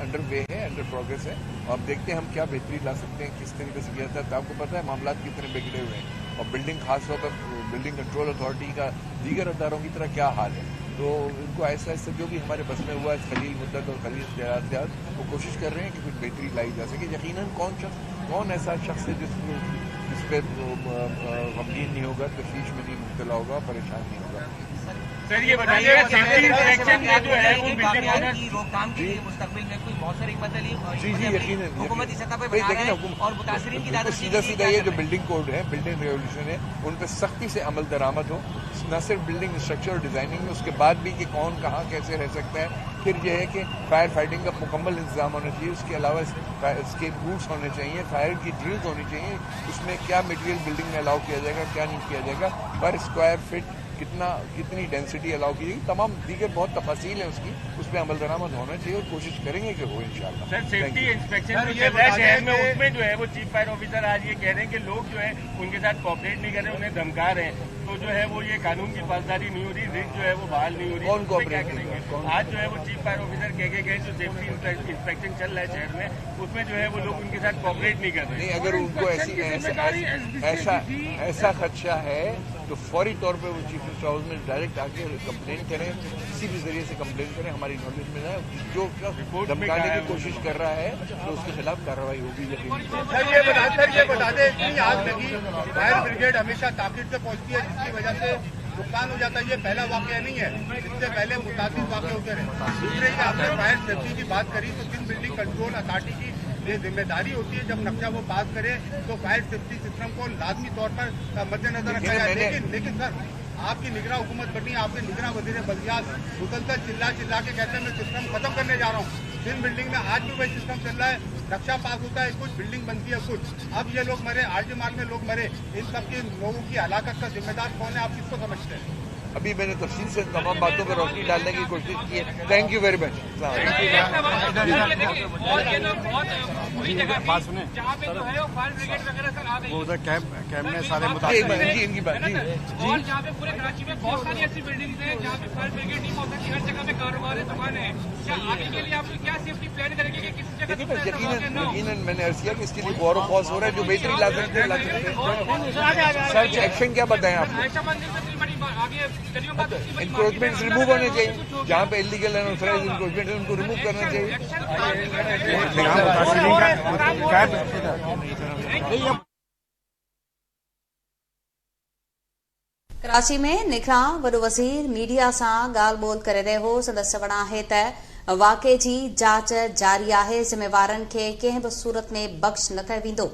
Under way है, under progress है। और अब देखते हैं हम क्या बेहतरी ला सकते हैं, किस तरीके से किया जाता है। तो आपको पता है मामला कितने बिगड़े हुए हैं और बिल्डिंग खासतौर पर बिल्डिंग कंट्रोल अथॉरिटी का दीगर अदारों की तरह क्या हाल है। तो इनको ऐसा ऐसा जो भी हमारे बस में हुआ है, खलील मुद्दत और खलील इत्याद, वो कोशिश कर रहे हैं कि कुछ बेहतरी लाई जा सके। यकीनन कौन ऐसा शख्स है जिस पर गमगीन नहीं होगा, तशवीश में नहीं मुब्तला होगा, परेशान नहीं होगा। सर ये बताइए सेफ्टी इंस्पेक्शन में जो है वो बिल्डिंग ओनर की रोकथाम के लिए मुस्तकबिल में कोई मौसर हिकमत अली जी यकीनन हुकूमती सतह पर बना रहे हैं और मुतासरीन की सीधा ये जो बिल्डिंग कोड है, बिल्डिंग रेवोल्यूशन है, उन पर सख्ती से अमल दरामद हो, न सिर्फ बिल्डिंग स्ट्रक्चर और डिजाइनिंग में, उसके बाद भी कि कौन कहाँ कैसे रह सकता है। फिर यह है कि फायर फाइटिंग का मुकम्मल इंतजाम होना चाहिए, उसके अलावा इसके रूट्स होने चाहिए, फायर की ड्रिल्स होनी चाहिए, उसमें क्या मटेरियल बिल्डिंग में अलाउ किया जाएगा, क्या नहीं किया जाएगा, पर स्क्वायर फिट कितनी डेंसिटी अलाउ की जाएगी, तमाम दीगर बहुत तफासील है उसकी, उस पर अमल दरामद होना चाहिए और कोशिश करेंगे कि हो इंशाल्लाह। सर सेफ्टी इंस्पेक्शन जो चल रहा है शहर में, उसमें जो है वो चीफ फायर ऑफिसर आज ये कह रहे हैं कि लोग जो है उनके साथ कोऑपरेट नहीं कर रहे, उन्हें धमका रहे हैं, तो जो है वो ये कानून की पासदारी नहीं हो रही, रिस्क जो है वो बहाल नहीं हो रही। कौन क्या करेंगे? आज जो है वो चीफ फायर ऑफिसर कह के गए जो सेफ्टी इंस्पेक्शन चल रहा है शहर में, उसमें जो है वो लोग उनके साथ कोऑपरेट नहीं कर रहे। नहीं, अगर उनको ऐसा खदशा है तो फौरी तौर पे वो चीफ मिनिस्टर हाउस में डायरेक्ट आके कंप्लेन करें, किसी भी जरिए से कंप्लेन करें, हमारी नॉलेज में जाए, जो धमकाने की कोशिश कर रहा है तो उसके खिलाफ कार्रवाई होगी। सर ये बता दें कि आग लगी, फायर ब्रिगेड हमेशा ताकीद से पहुंचती है, जिसकी वजह से नुकसान हो जाता है। ये पहला वाकया नहीं है, इससे पहले मुताबिक वाकये होते रहे। दूसरे की आपने फायर सेफ्टी की बात करी तो जिन बिल्डिंग कंट्रोल अथॉरिटी की ये जिम्मेदारी होती है, जब नक्शा वो पास करे तो फायर सेफ्टी सिस्टम को लाजमी तौर पर मद्देनजर रखा जाए। लेकिन सर आपकी निगरान हुकूमत बनी, आपके निगरान वजीर बल्दियात मुसलसल चिल्ला के कहते हैं मैं सिस्टम खत्म करने जा रहा हूँ। जिन बिल्डिंग में आज भी वही सिस्टम चल रहा है, नक्शा पास होता है, कुछ बिल्डिंग बनती है कुछ, अब ये लोग मरे, आरजी मार्ग में लोग मरे, इन सब के लोगों की हलाकत का जिम्मेदार कौन है, आप किसको समझते हैं? अभी मैंने तफसील से तमाम बातों पर रोशनी डालने की कोशिश की है। Thank you very much. उधर कैंप में सारे इनकी बात और जहाँ पे पूरे कराची में बहुत सारी ऐसी बिल्डिंग्स हैं जहाँ पे फायर ब्रिगेड नहीं पहुंचती, हर जगह पे कारोबार है, दुकान है। क्या आगे के लिए आप क्या सेफ्टी प्लान करेंगे कि किसी जगह? यकीनन मैंने अर्ज किया कि इसके लिए गौर पॉज हो रहा है, जो बेहतरी ला सकते हैं। सर्च एक्शन क्या बताएं आप? इंक्रोचमेंट रिमूव होने चाहिए, जहाँ पे इलीगल अनऑथराइज्ड इंक्रोचमेंट है उनको रिमूव करना चाहिए। कराची में निगरान वॾो वज़ीर मीडिया सां ॻाल्हि ॿोल करे रहियो हो। संदसि चवण आहे त वाक़े जी जांच जारी आहे, ज़िम्मेवारनि खे कंहिं बि सूरत में बख़्श न कयो वेंदो।